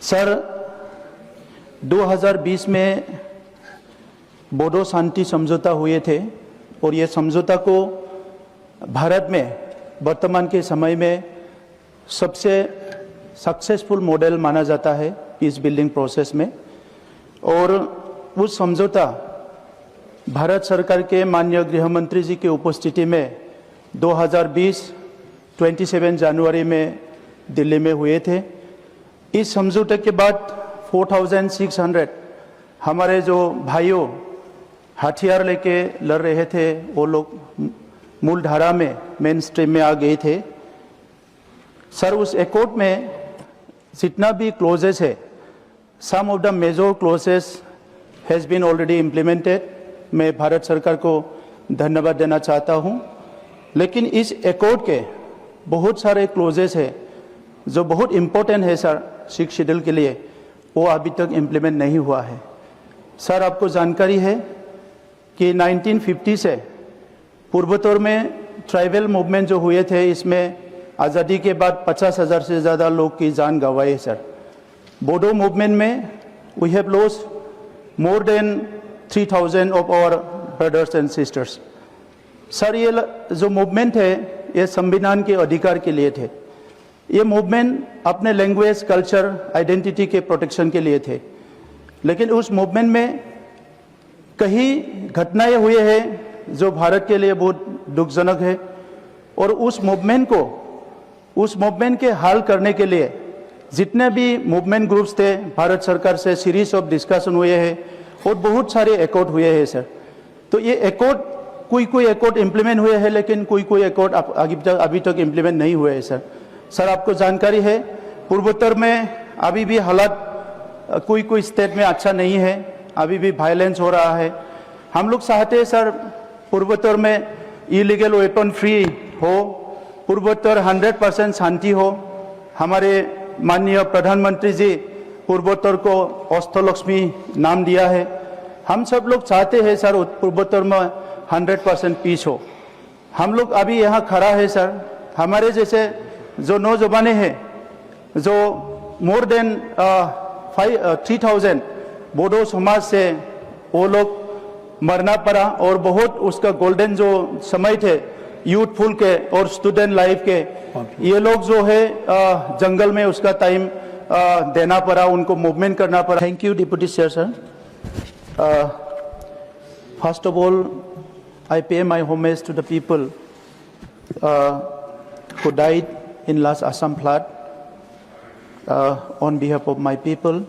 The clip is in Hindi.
सर 2020 में बोडो शांति समझौता हुए थे और ये समझौता को भारत में वर्तमान के समय में सबसे सक्सेसफुल मॉडल माना जाता है पीस बिल्डिंग प्रोसेस में। और उस समझौता भारत सरकार के माननीय गृह मंत्री जी की उपस्थिति में 2020 27 जनवरी में दिल्ली में हुए थे। इस समझौते के बाद 4600 हमारे जो भाइयों हथियार लेके लड़ रहे थे वो लोग मूल धारा में मेन स्ट्रीम में आ गए थे। सर उस एकॉर्ड में जितना भी क्लोजेस है, some of the major clauses has been already implemented. मैं भारत सरकार को धन्यवाद देना चाहता हूँ, लेकिन इस एकॉर्ड के बहुत सारे क्लोजेस है जो बहुत इम्पोर्टेंट है सर सिक्स शेड्यूल के लिए, वो अभी तक इम्प्लीमेंट नहीं हुआ है। सर आपको जानकारी है कि 1950 से पूर्वोत्तर में ट्राइबल मूवमेंट जो हुए थे, इसमें आज़ादी के बाद 50,000 से ज़्यादा लोग की जान गंवाई है। सर बोडो मूवमेंट में we have lost more than 3000 of our brothers and sisters. Sir ये जो मूवमेंट है ये संविधान के अधिकार के लिए थे। ये मूवमेंट अपने लैंग्वेज, कल्चर, आइडेंटिटी के प्रोटेक्शन के लिए थे, लेकिन उस मूवमेंट में कई घटनाएं हुए हैं जो भारत के लिए बहुत दुखजनक है। और उस मूवमेंट के हल करने के लिए जितने भी मूवमेंट ग्रुप्स थे, भारत सरकार से सीरीज ऑफ डिस्कशन हुए हैं और बहुत सारे एकॉर्ड हुए हैं सर। तो ये एकॉर्ड कोई एकॉर्ड इम्प्लीमेंट हुए हैं, लेकिन कोई एकॉर्ड अभी तक इम्प्लीमेंट नहीं हुए हैं सर। सर आपको जानकारी है पूर्वोत्तर में अभी भी हालात कोई स्टेट में अच्छा नहीं है, अभी भी वायलेंस हो रहा है। हम लोग चाहते हैं सर पूर्वोत्तर में इलीगल वेपन फ्री हो, पूर्वोत्तर 100% शांति हो। हमारे माननीय प्रधानमंत्री जी पूर्वोत्तर को अष्टलक्ष्मी नाम दिया है। हम सब लोग चाहते हैं सर पूर्वोत्तर में 100% पीस हो। हम लोग अभी यहाँ खड़ा है सर, हमारे जैसे जो नौजवान हैं जो मोर देन 3000 बोडो समाज से वो लोग मरना पड़ा, और बहुत उसका गोल्डन जो समय थे यूथफुल के और स्टूडेंट लाइफ के, ये लोग जो है जंगल में उसका टाइम देना पड़ा, उनको मूवमेंट करना पड़ा। Thank you deputy chair sir. First of all I pay my homage to the people who died in last Assam flood on behalf of my people.